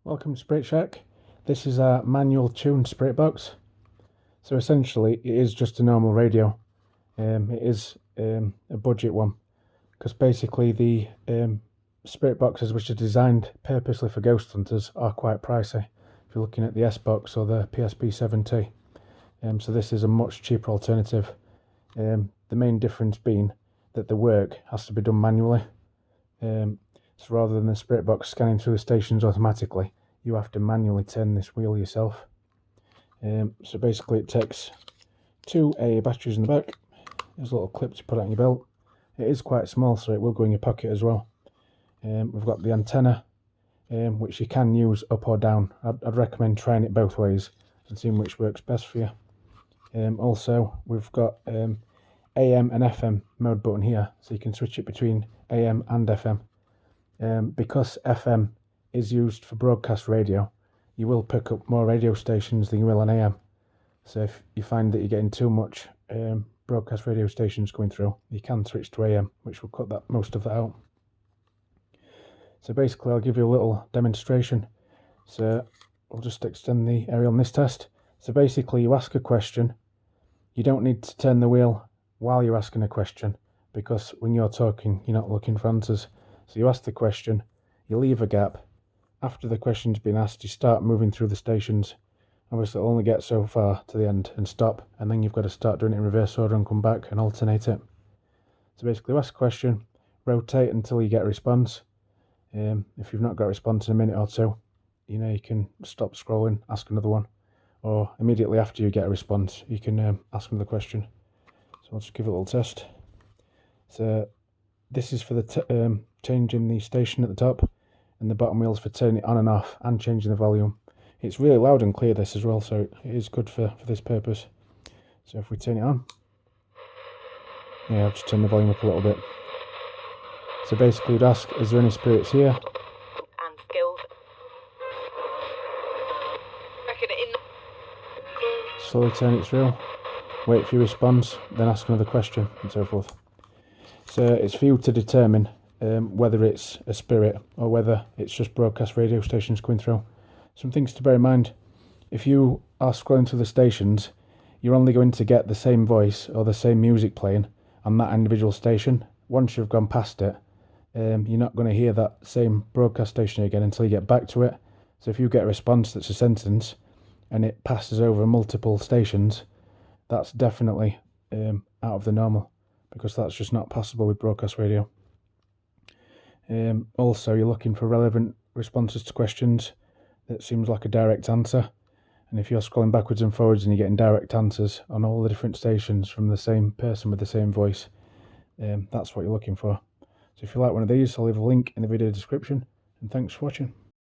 Welcome to Spirit Shack. This is a manual tuned spirit box. So essentially it is just a normal radio. It is a budget one, because basically the spirit boxes which are designed purposely for ghost hunters are quite pricey if you're looking at the S-Box or the PSP-7T. So this is a much cheaper alternative. The main difference being that the work has to be done manually. So rather than the spirit box scanning through the stations automatically, you have to manually turn this wheel yourself. So basically it takes two AA batteries in the back. There's a little clip to put it on your belt. It is quite small, so it will go in your pocket as well. We've got the antenna, which you can use up or down. I'd recommend trying it both ways and seeing which works best for you. Also, we've got AM and FM mode button here, so you can switch it between AM and FM. Because FM is used for broadcast radio, you will pick up more radio stations than you will on AM. So if you find that you're getting too much broadcast radio stations going through, you can switch to AM, which will cut most of that out. So basically I'll give you a little demonstration. So we'll just extend the aerial in this test. So basically you ask a question. You don't need to turn the wheel while you're asking a question, because when you're talking you're not looking for answers. So you ask the question, you leave a gap. After the question's been asked, you start moving through the stations. Obviously it'll only get so far to the end and stop, and then you've got to start doing it in reverse order and come back and alternate it. So basically you ask a question, rotate until you get a response. If you've not got a response in a minute or two, you can stop scrolling, ask another one, or immediately after you get a response you can ask another question. So I'll just give it a little test. So this is for the changing the station at the top, and the bottom wheel's for turning it on and off and changing the volume. It's really loud and clear, this as well, so it is good for this purpose. So if we turn it on, I'll just turn the volume up a little bit. So basically you'd ask, is there any spirits here? And skills. Slowly turn it through, wait for your response, then ask another question, and so forth. So it's for you to determine whether it's a spirit or whether it's just broadcast radio stations going through. Some things to bear in mind: if you are scrolling through the stations, you're only going to get the same voice or the same music playing on that individual station. Once you've gone past it, you're not going to hear that same broadcast station again until you get back to it. So if you get a response that's a sentence and it passes over multiple stations, that's definitely out of the normal, because that's just not possible with broadcast radio. Also, you're looking for relevant responses to questions that seems like a direct answer, and if you're scrolling backwards and forwards and you're getting direct answers on all the different stations from the same person with the same voice, that's what you're looking for. So if you like one of these, I'll leave a link in the video description, and thanks for watching.